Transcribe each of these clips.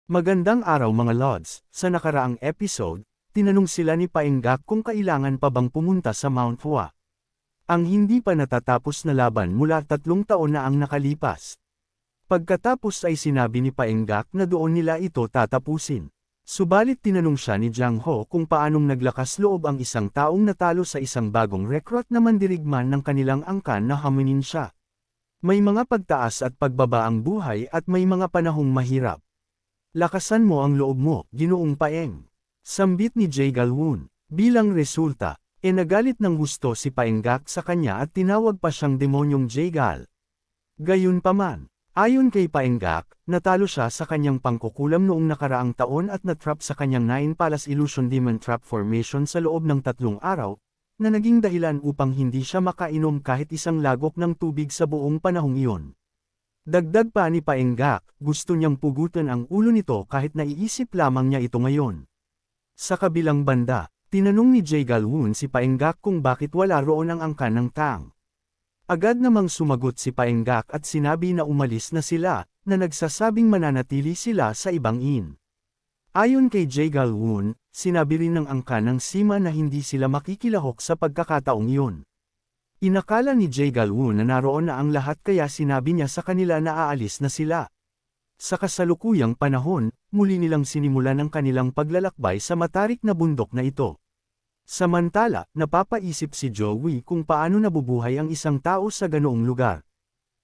Magandang araw mga Lods, sa nakaraang episode, tinanong sila ni Paenggak kung kailangan pa bang pumunta sa Mount Hua. Ang hindi pa natatapos na laban mula 3 taon na ang nakalipas. Pagkatapos ay sinabi ni Paenggak na doon nila ito tatapusin. Subalit tinanong siya ni Jiang Ho kung paanong naglakas loob ang isang taong natalo sa isang bagong recruit na mandirigman ng kanilang angkan na haminin siya. May mga pagtaas at pagbaba ang buhay at may mga panahong mahirap. Lakasan mo ang loob mo, Ginoong Paeng. Sambit ni Jay Galwon. Bilang resulta, nagalit ng gusto si Paenggak sa kanya at tinawag pa siyang demonyong Jay Gal. Gayunpaman, ayon kay Paenggak, natalo siya sa kanyang pangkukulam noong nakaraang taon at natrap sa kanyang 9 Palace Illusion Demon Trap Formation sa loob ng 3 araw, na naging dahilan upang hindi siya makainom kahit isang lagok ng tubig sa buong panahong iyon. Dagdag pa ni Paenggak, gusto niyang pugutan ang ulo nito kahit naiisip lamang niya ito ngayon. Sa kabilang banda, tinanong ni Jay Galwon si Paenggak kung bakit wala roon ang angkan ng Tang. Agad namang sumagot si Paenggak at sinabi na umalis na sila, na nagsasabing mananatili sila sa ibang inn. Ayon kay Jay Galwon, sinabi rin ng angkan ng Sima na hindi sila makikilahok sa pagkakataong iyon. Inakala ni Jay Galwon na naroon na ang lahat kaya sinabi niya sa kanila na aalis na sila. Sa kasalukuyang panahon, muli nilang sinimulan ang kanilang paglalakbay sa matarik na bundok na ito. Samantala, napapaisip si Joey kung paano nabubuhay ang isang tao sa ganoong lugar.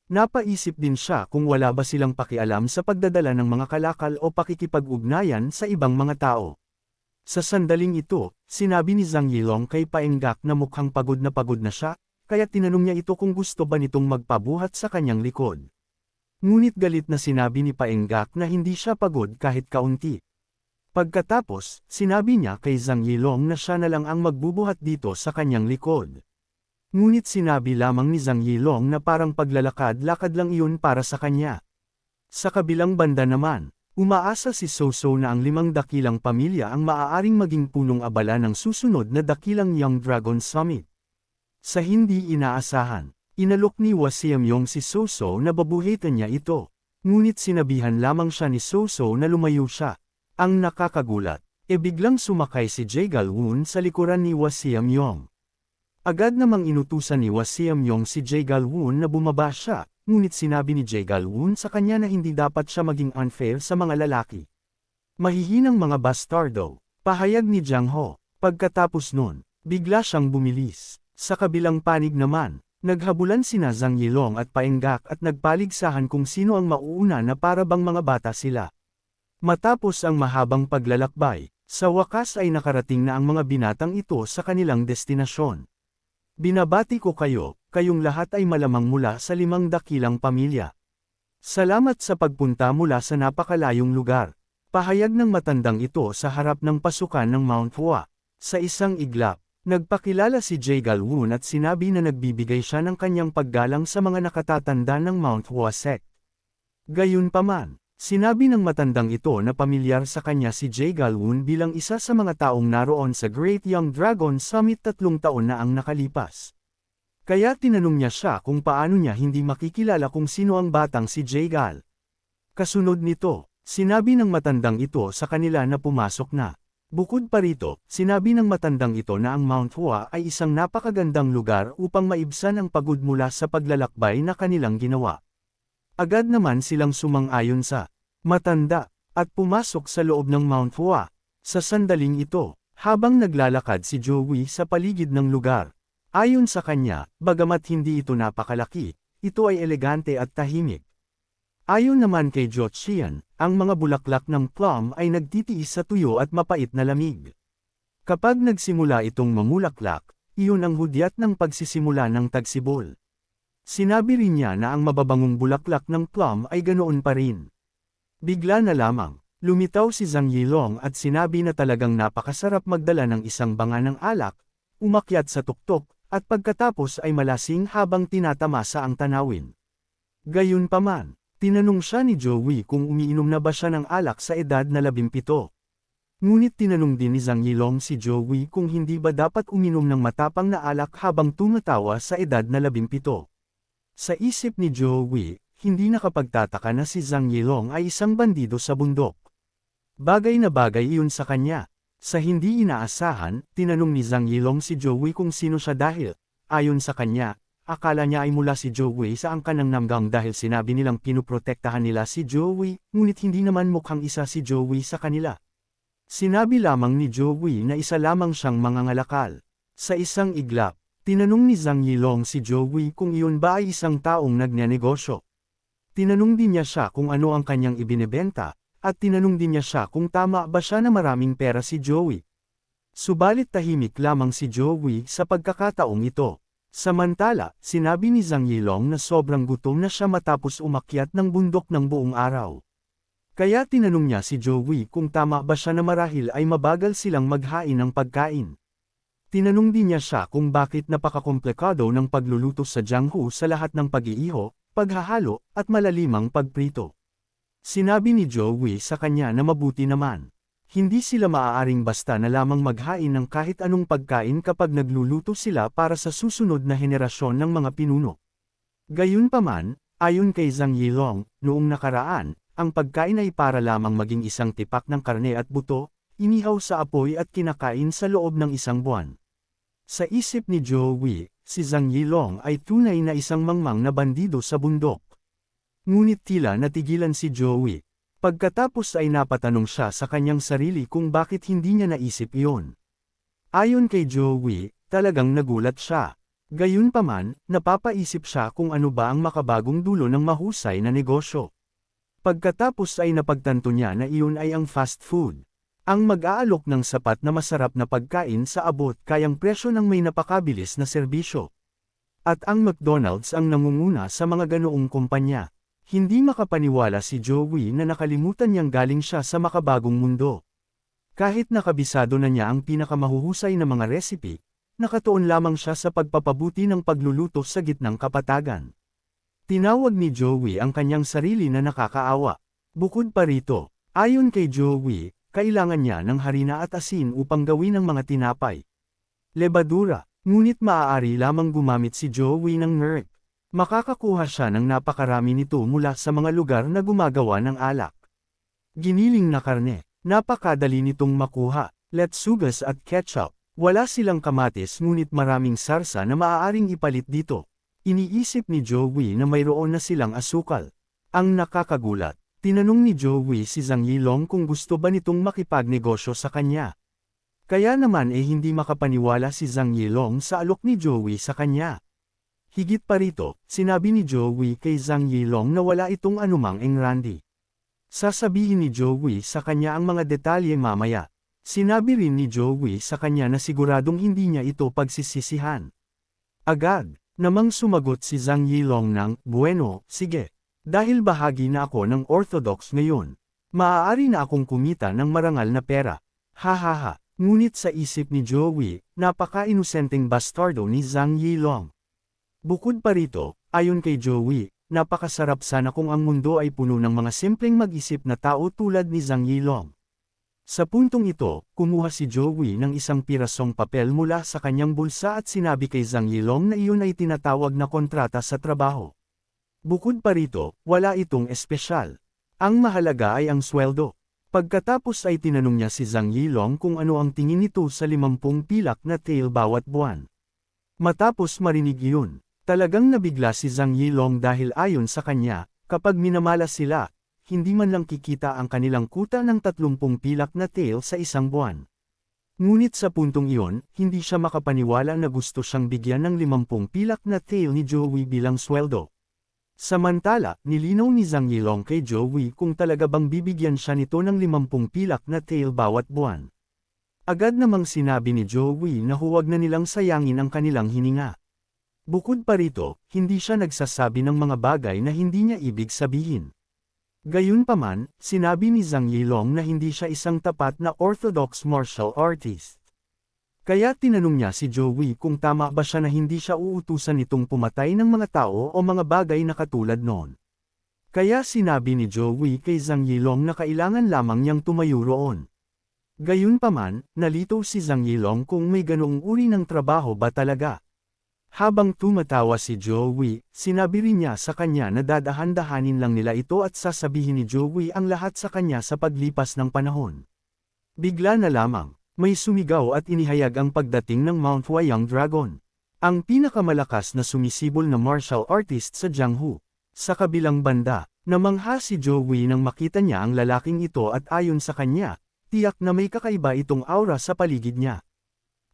Napaisip din siya kung wala ba silang pakialam sa pagdadala ng mga kalakal o pakikipag-ugnayan sa ibang mga tao. Sa sandaling ito, sinabi ni Zhang Yilong kay Paenggak na mukhang pagod na siya, kaya tinanong niya ito kung gusto ba nitong magpabuhat sa kanyang likod. Ngunit galit na sinabi ni Paenggak na hindi siya pagod kahit kaunti. Pagkatapos, sinabi niya kay Zhang Yilong na siya na lang ang magbubuhat dito sa kanyang likod. Ngunit sinabi lamang ni Zhang Yilong na parang paglalakad-lakad lang iyon para sa kanya. Sa kabilang banda naman, umaasa si Soso na ang 5 dakilang pamilya ang maaaring maging punong abala ng susunod na dakilang Young Dragon Summit. Sa hindi inaasahan, inalok ni Wasiamyong si Soso na babuhitan niya ito. Ngunit sinabihan lamang siya ni Soso na lumayo siya. Ang nakakagulat, biglang sumakay si Jay Galwon sa likuran ni Wasiamyong. Agad namang inutusan ni Wasiamyong si Jay Galwon na bumaba siya, ngunit sinabi ni Jay Galwon sa kanya na hindi dapat siya maging unfair sa mga lalaki. Mahihinang mga bastardo, pahayag ni Jiang Ho. Pagkatapos nun, bigla siyang bumilis. Sa kabilang panig naman, naghabulan sina Zhang Yilong at Paenggak at nagpaligsahan kung sino ang mauuna na para bang mga bata sila. Matapos ang mahabang paglalakbay, sa wakas ay nakarating na ang mga binatang ito sa kanilang destinasyon. Binabati ko kayo, kayong lahat ay malamang mula sa 5 dakilang pamilya. Salamat sa pagpunta mula sa napakalayong lugar. Pahayag ng matandang ito sa harap ng pasukan ng Mount Hua. Sa isang iglap, nagpakilala si Jay Galwon at sinabi na nagbibigay siya ng kanyang paggalang sa mga nakatatanda ng Mount Hua sect. Gayunpaman, sinabi ng matandang ito na pamilyar sa kanya si Jay Galwon bilang isa sa mga taong naroon sa Great Young Dragon Summit 3 taon na ang nakalipas. Kaya tinanong niya siya kung paano niya hindi makikilala kung sino ang batang si Jay Gal. Kasunod nito, sinabi ng matandang ito sa kanila na pumasok na. Bukod pa rito, sinabi ng matandang ito na ang Mount Hua ay isang napakagandang lugar upang maibsan ang pagod mula sa paglalakbay na kanilang ginawa. Agad naman silang sumang-ayon sa matanda at pumasok sa loob ng Mount Hua. Sa sandaling ito, habang naglalakad si Joey sa paligid ng lugar, ayon sa kanya, bagamat hindi ito napakalaki, ito ay elegante at tahimik. Ayon naman kay Jo Qian, ang mga bulaklak ng plum ay nagtitiis sa tuyo at mapait na lamig. Kapag nagsimula itong mamulaklak, iyon ang hudyat ng pagsisimula ng tagsibol. Sinabi rin niya na ang mababangong bulaklak ng plum ay ganoon pa rin. Bigla na lamang, lumitaw si Zhang Yilong at sinabi na talagang napakasarap magdala ng isang banga ng alak, umakyat sa tuktok, at pagkatapos ay malasing habang tinatamasa ang tanawin. Gayunpaman, tinanong siya ni Joey kung umiinom na ba siya ng alak sa edad na 17. Ngunit tinanong din ni Zhang Yilong si Joey kung hindi ba dapat uminom ng matapang na alak habang tumatawa sa edad na 17. Sa isip ni Joey, hindi nakapagtataka na si Zhang Yilong ay isang bandido sa bundok. Bagay na bagay iyon sa kanya. Sa hindi inaasahan, tinanong ni Zhang Yilong si Joey kung sino siya dahil, ayon sa kanya, akala niya ay mula si Joey sa angkan ng Namgang dahil sinabi nilang pinuprotektahan nila si Joey, ngunit hindi naman mukhang isa si Joey sa kanila. Sinabi lamang ni Joey na isa lamang siyang mangangalakal. Sa isang iglap, tinanong ni Zhang Yilong si Joey kung iyon ba ay isang taong nagnenegosyo. Tinanong din niya siya kung ano ang kanyang ibinebenta, at tinanong din niya siya kung tama ba siya na maraming pera si Joey. Subalit tahimik lamang si Joey sa pagkakataong ito. Samantala, sinabi ni Zhang Yilong na sobrang gutom na siya matapos umakyat ng bundok ng buong araw. Kaya tinanong niya si Joey kung tama ba siya na marahil ay mabagal silang maghain ng pagkain. Tinanong din niya siya kung bakit napakakomplikado ng pagluluto sa Jianghu sa lahat ng pag-iiho, paghahalo, at malalimang pagprito. Sinabi ni Joey sa kanya na mabuti naman. Hindi sila maaaring basta na lamang maghain ng kahit anong pagkain kapag nagluluto sila para sa susunod na henerasyon ng mga pinuno. Gayunpaman, ayon kay Zhang Yilong, noong nakaraan, ang pagkain ay para lamang maging isang tipak ng karne at buto, inihaw sa apoy at kinakain sa loob ng isang buwan. Sa isip ni Joey, si Zhang Yilong ay tunay na isang mangmang na bandido sa bundok. Ngunit tila natigilan si Joey. Pagkatapos ay napatanong siya sa kanyang sarili kung bakit hindi niya naisip iyon. Ayon kay Joey, talagang nagulat siya. Gayunpaman, napapaisip siya kung ano ba ang makabagong dulo ng mahusay na negosyo. Pagkatapos ay napagtanto niya na iyon ay ang fast food. Ang mag-aalok ng sapat na masarap na pagkain sa abot kayang presyo ng may napakabilis na serbisyo. At ang McDonald's ang nangunguna sa mga ganoong kumpanya. Hindi makapaniwala si Joey na nakalimutan niyang galing siya sa makabagong mundo. Kahit nakabisado na niya ang pinakamahuhusay na mga recipe, nakatuon lamang siya sa pagpapabuti ng pagluluto sa gitnang kapatagan. Tinawag ni Joey ang kanyang sarili na nakakaawa. Bukod pa rito, ayon kay Joey, kailangan niya ng harina at asin upang gawin ang mga tinapay. Lebadura, ngunit maaari lamang gumamit si Joey ng NERC. Makakakuha siya ng napakarami nito mula sa mga lugar na gumagawa ng alak. Giniling na karne, napakadali nitong makuha, letsugas at ketchup. Wala silang kamatis ngunit maraming sarsa na maaaring ipalit dito. Iniisip ni Joey na mayroon na silang asukal. Ang nakakagulat, tinanong ni Joey si Zhang Yilong kung gusto ba nitong makipagnegosyo sa kanya. Kaya naman hindi makapaniwala si Zhang Yilong sa alok ni Joey sa kanya. Higit pa rito, sinabi ni Joey kay Zhang Yilong na wala itong anumang engrandi. Sasabihin ni Joey sa kanya ang mga detalye mamaya. Sinabi rin ni Joey sa kanya na siguradong hindi niya ito pagsisisihan. Agad, namang sumagot si Zhang Yilong ng, "Bueno, sige. Dahil bahagi na ako ng Orthodox ngayon, maaari na akong kumita ng marangal na pera." Hahaha, ngunit sa isip ni Joey, napaka-inosenteng bastardo ni Zhang Yilong. Bukod pa rito, ayon kay Joey, napakasarap sana kung ang mundo ay puno ng mga simpleng mag-isip na tao tulad ni Zhang Yilong. Sa puntong ito, kumuha si Joey ng isang pirasong papel mula sa kanyang bulsa at sinabi kay Zhang Yilong na iyon ay tinatawag na kontrata sa trabaho. Bukod pa rito, wala itong espesyal. Ang mahalaga ay ang sweldo. Pagkatapos ay tinanong niya si Zhang Yilong kung ano ang tingin nito sa 50 pilak na tail bawat buwan. Matapos marinig iyon, talagang nabigla si Zhang Yilong dahil ayon sa kanya, kapag minamalas sila, hindi man lang kikita ang kanilang kuta ng 30 pilak na tail sa isang buwan. Ngunit sa puntong iyon, hindi siya makapaniwala na gusto siyang bigyan ng 50 pilak na tail ni Joey bilang sweldo. Samantala, nilinaw ni Zhang Yilong kay Joey kung talaga bang bibigyan siya nito ng 50 pilak na tail bawat buwan. Agad namang sinabi ni Joey na huwag na nilang sayangin ang kanilang hininga. Bukod pa rito, hindi siya nagsasabi ng mga bagay na hindi niya ibig sabihin. Gayunpaman, sinabi ni Zhang Yilong na hindi siya isang tapat na orthodox martial artist. Kaya tinanong niya si Joey kung tama ba siya na hindi siya uutusan nitong pumatay ng mga tao o mga bagay na katulad noon. Kaya sinabi ni Joey kay Zhang Yilong na kailangan lamang niyang tumayo roon. Gayunpaman, nalito si Zhang Yilong kung may ganoong uri ng trabaho ba talaga. Habang tumatawa si Joey, sinabi rin niya sa kanya na dadahan-dahanin lang nila ito at sasabihin ni Joey ang lahat sa kanya sa paglipas ng panahon. Bigla na lamang, may sumigaw at inihayag ang pagdating ng Mount Wayang Dragon. Ang pinakamalakas na sumisibol na martial artist sa Jianghu. Sa kabilang banda, namangha si Joey nang makita niya ang lalaking ito at ayon sa kanya, tiyak na may kakaiba itong aura sa paligid niya.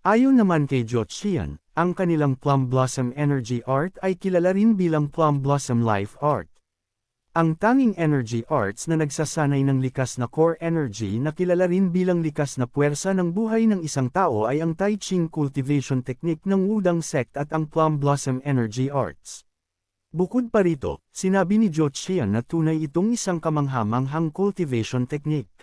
Ayon naman kay Jochian, ang kanilang Plum Blossom Energy Art ay kilala rin bilang Plum Blossom Life Art. Ang tanging energy arts na nagsasanay ng likas na core energy na kilala rin bilang likas na puwersa ng buhay ng isang tao ay ang Tai Ching cultivation technique ng Wudang sect at ang Plum Blossom Energy Arts. Bukod pa rito, sinabi ni Jochian na tunay itong isang kamangha-manghang cultivation technique.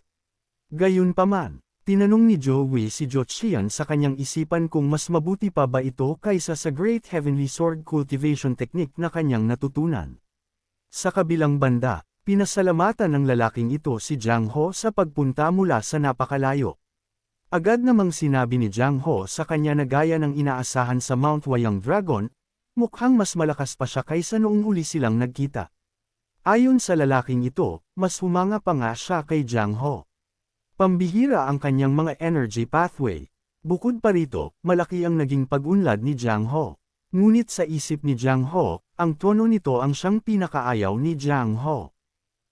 Gayunpaman, tinanong ni Joey si Jochian sa kanyang isipan kung mas mabuti pa ba ito kaysa sa Great Heavenly Sword cultivation technique na kanyang natutunan. Sa kabilang banda, pinasalamatan ng lalaking ito si Jiang Ho sa pagpunta mula sa napakalayo. Agad namang sinabi ni Jiang Ho sa kanya na gaya ng inaasahan sa Mount Wayang Dragon, mukhang mas malakas pa siya kaysa noong huli silang nagkita. Ayon sa lalaking ito, mas humanga pa nga siya kay Jiang Ho. Pambihira ang kanyang mga energy pathway. Bukod pa rito, malaki ang naging pag-unlad ni Jiang Ho. Ngunit sa isip ni Jiang Ho, ang tono nito ang siyang pinakaayaw ni Jiang Ho.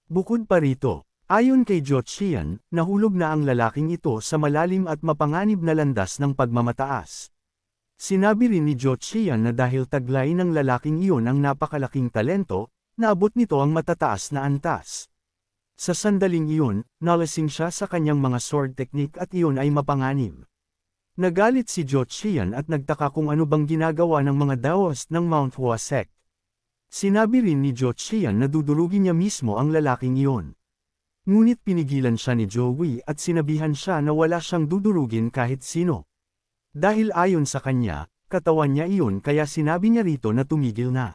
Bukod pa rito, ayon kay Jochian, nahulog na ang lalaking ito sa malalim at mapanganib na landas ng pagmamataas. Sinabi rin ni Jochian na dahil taglay ng lalaking iyon ang napakalaking talento, naabot nito ang matataas na antas. Sa sandaling iyon, nalasing siya sa kanyang mga sword technique at iyon ay mapanganib. Nagalit si Jochian at nagtaka kung ano bang ginagawa ng mga Daoist ng Mount Hua sect. Sinabi rin ni Jochian na dudurugin niya mismo ang lalaking iyon. Ngunit pinigilan siya ni Joey at sinabihan siya na wala siyang dudurugin kahit sino. Dahil ayon sa kanya, katawan niya iyon kaya sinabi niya rito na tumigil na.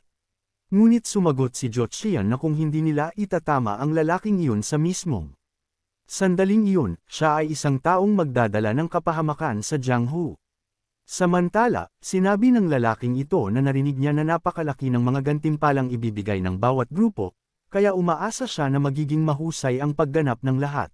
Ngunit sumagot si Jochian na kung hindi nila itatama ang lalaking iyon sa mismong sandaling iyon, siya ay isang taong magdadala ng kapahamakan sa Jianghu. Samantala, sinabi ng lalaking ito na narinig niya na napakalaki ng mga gantimpalang ibibigay ng bawat grupo, kaya umaasa siya na magiging mahusay ang pagganap ng lahat.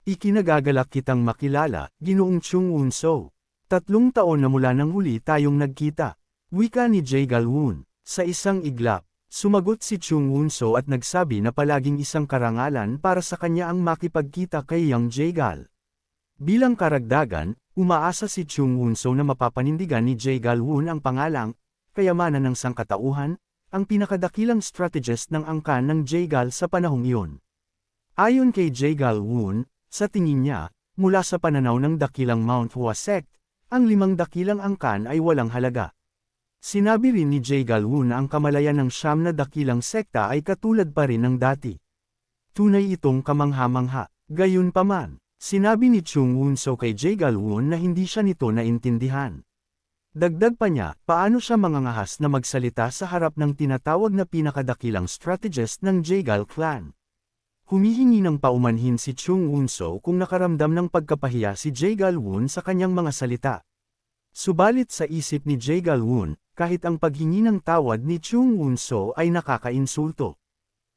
Ikinagagalak kitang makilala, Ginoong Chung Wunso. 3 taon na mula nang huli tayong nagkita. Wika ni Jay Galwoon. Sa isang iglap, sumagot si Chung Wunso at nagsabi na palaging isang karangalan para sa kanya ang makipagkita kay Yang Jaegal. Bilang karagdagan, umaasa si Chung Wunso na mapapanindigan ni Jay Galwoon ang pangalang, kayamanan ng sangkatauhan, ang pinakadakilang strategist ng angkan ng Jaegal sa panahong iyon. Ayon kay Jay Galwoon, sa tingin niya, mula sa pananaw ng dakilang Mount Hua sect, ang 5 dakilang angkan ay walang halaga. Sinabi rin ni Jay Galwoon na ang kamalayan ng 9 na dakilang sekta ay katulad pa rin ng dati. Tunay itong kamangha-mangha. Gayunpaman, sinabi ni Chung Wunso kay Jay Galwoon na hindi siya nito naintindihan. Dagdag pa niya, paano siya mangangahas na magsalita sa harap ng tinatawag na pinakadakilang strategist ng Jaegal clan. Humihingi ng paumanhin si Chung Wunso kung nakaramdam ng pagkapahiya si Jay Galwoon sa kanyang mga salita. Subalit sa isip ni Jay Galwoon, kahit ang paghingi ng tawad ni Chung Wunso ay nakakainsulto.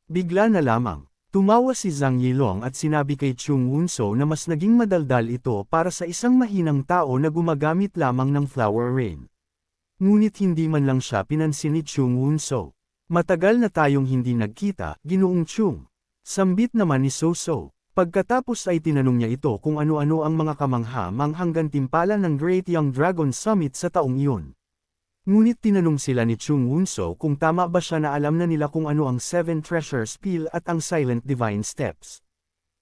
Bigla na lamang, tumawa si Zhang Yilong at sinabi kay Chung Wunso na mas naging madaldal ito para sa isang mahinang tao na gumagamit lamang ng flower rain. Ngunit hindi man lang siya pinansin ni Chung Wunso. Matagal na tayong hindi nagkita, Ginoong Chung. Sambit naman ni So-So. Pagkatapos ay tinanong niya ito kung ano-ano ang mga kamangha-manghang gantimpala ng Great Young Dragon Summit sa taong iyon. Ngunit tinanong sila ni Chung Wunso kung tama ba siya na alam na nila kung ano ang 7 Treasures Peel at ang Silent Divine Steps.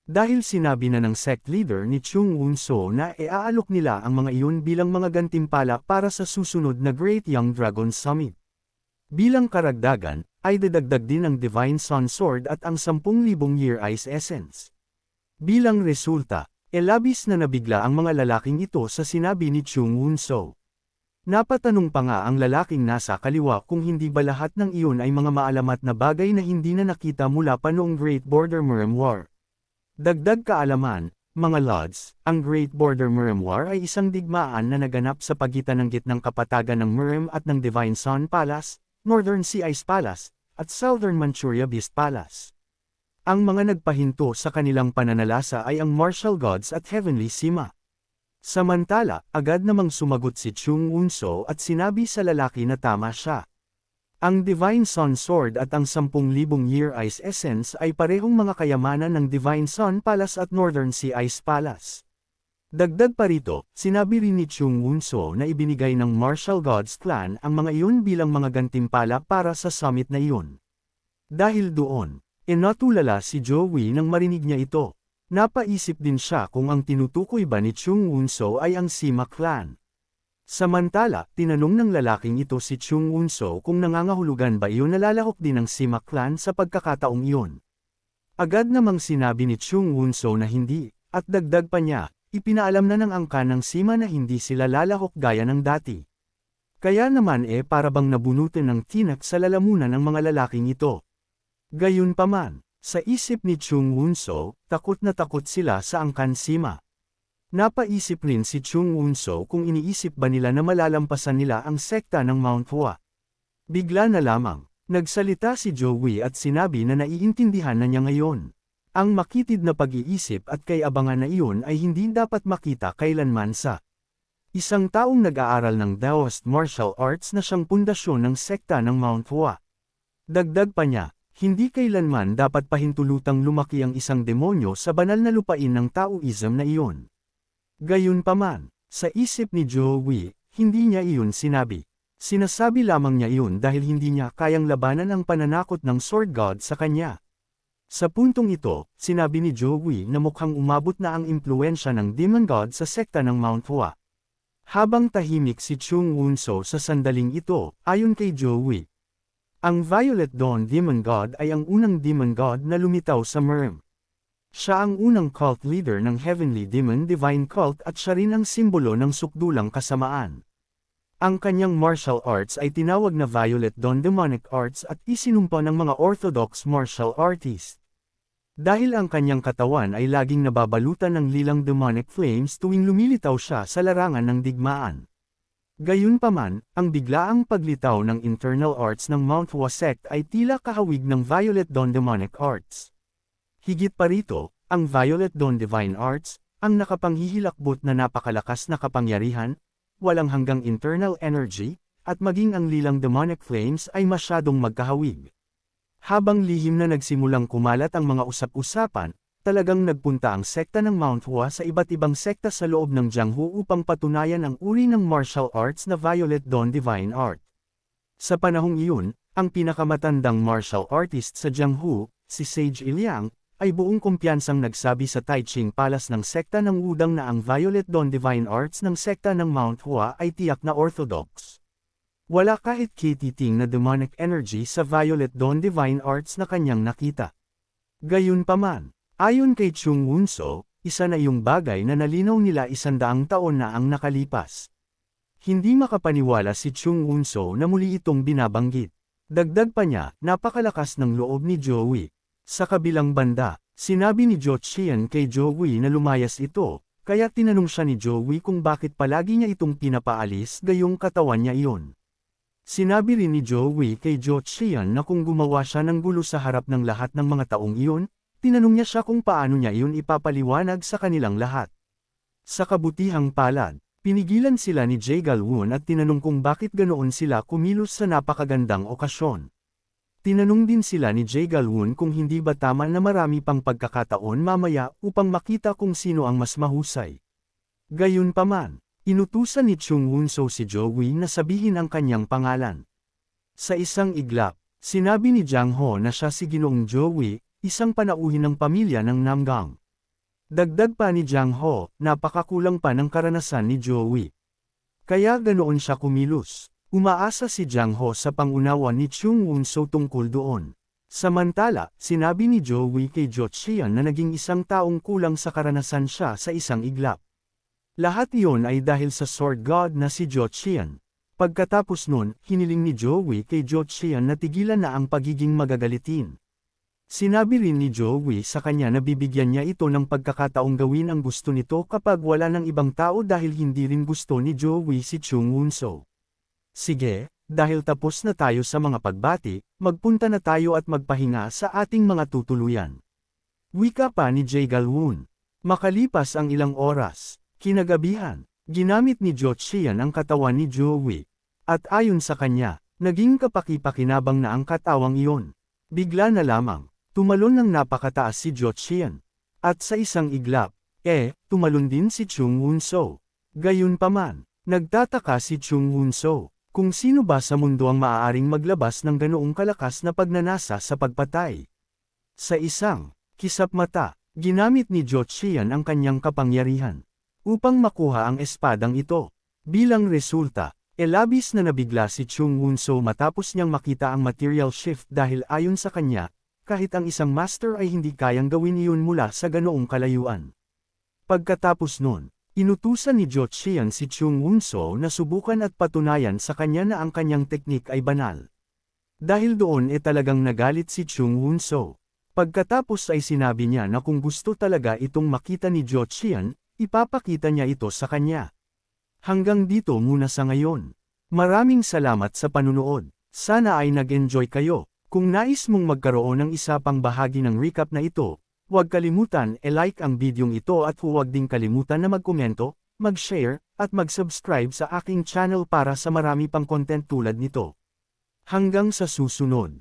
Dahil sinabi na ng sect leader ni Chung Wunso na iaalok nila ang mga iyon bilang mga gantimpala para sa susunod na Great Young Dragon Summit. Bilang karagdagan, ay dadagdag din ang Divine Sun Sword at ang 10,000 Year Ice Essence. Bilang resulta, labis na nabigla ang mga lalaking ito sa sinabi ni Chung Wunso. Napatanong pa nga ang lalaking nasa kaliwa kung hindi ba lahat ng iyon ay mga maalamat na bagay na hindi na nakita mula pa noong Great Border Murem War. Dagdag kaalaman, Mga Lods, ang Great Border Murem War ay isang digmaan na naganap sa pagitan ng gitnang kapatagan ng Murem at ng Divine Sun Palace, Northern Sea Ice Palace, at Southern Manchuria Beast Palace. Ang mga nagpahinto sa kanilang pananalasa ay ang Martial Gods at Heavenly Sima. Samantala, agad namang sumagot si Chung Wunso at sinabi sa lalaki na tama siya. Ang Divine Sun Sword at ang 10,000 Year Ice Essence ay parehong mga kayamanan ng Divine Sun Palace at Northern Sea Ice Palace. Dagdag pa rito, sinabi rin ni Chung Wunso na ibinigay ng Martial Gods Clan ang mga iyon bilang mga gantimpala para sa summit na iyon. Dahil doon, natulala si Joey nang marinig niya ito. Napaisip din siya kung ang tinutukoy ba ni Chung Wunso ay ang Sima Clan. Samantala, tinanong ng lalaking ito si Chung Wunso kung nangangahulugan ba iyon na lalahok din ng Sima Clan sa pagkakataong iyon. Agad namang sinabi ni Chung Wunso na hindi, at dagdag pa niya, ipinaalam na ng angkan ng Sima na hindi sila lalahok gaya ng dati. Kaya naman para bang nabunutin ng tinak sa lalamunan ng mga lalaking ito. Gayunpaman, sa isip ni Chung Wunso, takot na takot sila sa angkan Sima. Napaisip rin si Chung Wunso kung iniisip ba nila na malalampasan nila ang sekta ng Mount Hua. Bigla na lamang, nagsalita si Joey at sinabi na naiintindihan na niya ngayon. Ang makitid na pag-iisip at kay-abangan na iyon ay hindi dapat makita kailanman sa isang taong nag-aaral ng Daoist martial arts na siyang pundasyon ng sekta ng Mount Hua. Dagdag pa niya, hindi kailanman dapat pahintulutang lumaki ang isang demonyo sa banal na lupain ng Taoism na iyon. Gayunpaman, sa isip ni Joey, hindi niya iyon sinabi. Sinasabi lamang niya iyon dahil hindi niya kayang labanan ang pananakot ng Sword God sa kanya. Sa puntong ito, sinabi ni Joey na mukhang umabot na ang impluensya ng Demon God sa sekta ng Mount Hua. Habang tahimik si Chung Wunso sa sandaling ito, ayon kay Joey, ang Violet Dawn Demon God ay ang unang Demon God na lumitaw sa Murem. Siya ang unang cult leader ng Heavenly Demon Divine Cult at siya rin ang simbolo ng sukdulang kasamaan. Ang kanyang martial arts ay tinawag na Violet Dawn Demonic Arts at isinumpa ng mga Orthodox martial artists. Dahil ang kanyang katawan ay laging nababalutan ng lilang demonic flames tuwing lumilitaw siya sa larangan ng digmaan. Gayunpaman, ang biglaang paglitaw ng internal arts ng Mount Hua sect ay tila kahawig ng Violet Dawn Demonic Arts. Higit pa rito, ang Violet Dawn Divine Arts, ang nakapanghihilakbot na napakalakas na kapangyarihan, walang hanggang internal energy, at maging ang lilang demonic flames ay masyadong magkahawig. Habang lihim na nagsimulang kumalat ang mga usap-usapan, talagang nagpunta ang sekta ng Mount Hua sa iba't ibang sekta sa loob ng Jianghu upang patunayan ang uri ng martial arts na Violet Dawn Divine Art. Sa panahong iyon, ang pinakamatandang martial artist sa Jianghu, si Sage Iliang, ay buong kumpiyansang nagsabi sa Taiching Palace ng sekta ng Wudang na ang Violet Dawn Divine Arts ng sekta ng Mount Hua ay tiyak na orthodox. Wala kahit kititing na demonic energy sa Violet Dawn Divine Arts na kanyang nakita. Gayunpaman, ayon kay Chung Wunso, isa na yung bagay na nalinaw nila 100 taon na ang nakalipas. Hindi makapaniwala si Chung Wunso na muli itong binabanggit. Dagdag pa niya, napakalakas ng loob ni Joey. Sa kabilang banda, sinabi ni Jo Chian kay Joey na lumayas ito, kaya tinanong siya ni Joey kung bakit palagi niya itong pinapaalis gayong katawan niya iyon. Sinabi rin ni Joey kay Jo Chian na kung gumawa siya ng gulo sa harap ng lahat ng mga taong iyon, tinanong niya siya kung paano niya iyon ipapaliwanag sa kanilang lahat. Sa kabutihang palad, pinigilan sila ni Jae Galwon at tinanong kung bakit ganoon sila kumilos sa napakagandang okasyon. Tinanong din sila ni Jae Galwon kung hindi ba tama na marami pang pagkakataon mamaya upang makita kung sino ang mas mahusay. Gayunpaman, inutusan ni Chung Wunso si Joey na sabihin ang kanyang pangalan. Sa isang iglap, sinabi ni Jiang Ho na siya si Ginoong Joey, isang panauhin ng pamilya ng Namgang. Dagdag pa ni Jiang Ho, napakakulang pa ng karanasan ni Joey. Kaya ganoon siya kumilos. Umaasa si Jiang Ho sa pangunawa ni Chung Wunso tungkol doon. Samantala, sinabi ni Joey kay Jo Chian na naging isang taong kulang sa karanasan siya sa isang iglap. Lahat iyon ay dahil sa Sword God na si Jo Chian. Pagkatapos nun, hiniling ni Joey kay Jo Chian na tigilan na ang pagiging magagalitin. Sinabi rin ni Joey sa kanya na bibigyan niya ito ng pagkakataong gawin ang gusto nito kapag wala ng ibang tao dahil hindi rin gusto ni Joey si Chung Woo-so. Sige, dahil tapos na tayo sa mga pagbati, magpunta na tayo at magpahinga sa ating mga tutuluyan. Wika pa ni Jae Galwoon. Makalipas ang ilang oras, kinagabihan, ginamit ni Jo Chian ang katawan ni Joey. At ayon sa kanya, naging kapaki-pakinabang na ang katawang iyon. Bigla na lamang, tumalon ng napakataas si Jo Chian. At sa isang iglap, tumalon din si Chung Woo-so. Gayunpaman, nagtataka si Chung Woo-so, kung sino ba sa mundo ang maaaring maglabas ng ganoong kalakas na pagnanasa sa pagpatay. Sa isang kisap mata, ginamit ni Jo Chian ang kanyang kapangyarihan upang makuha ang espadang ito. Bilang resulta, labis na nabigla si Chung Woo-so matapos niyang makita ang material shift dahil ayon sa kanya, kahit ang isang master ay hindi kayang gawin iyon mula sa ganoong kalayuan. Pagkatapos nun, inutusan ni Jo Chian si Chung Woo-so na subukan at patunayan sa kanya na ang kanyang teknik ay banal. Dahil doon talagang nagalit si Chung Woo-so. Pagkatapos ay sinabi niya na kung gusto talaga itong makita ni Jo Chian, ipapakita niya ito sa kanya. Hanggang dito muna sa ngayon. Maraming salamat sa panunood. Sana ay nag-enjoy kayo. Kung nais mong magkaroon ng isa pang bahagi ng recap na ito, huwag kalimutan like ang videong ito at huwag ding kalimutan na magkomento, mag-share, at mag-subscribe sa aking channel para sa marami pang content tulad nito. Hanggang sa susunod.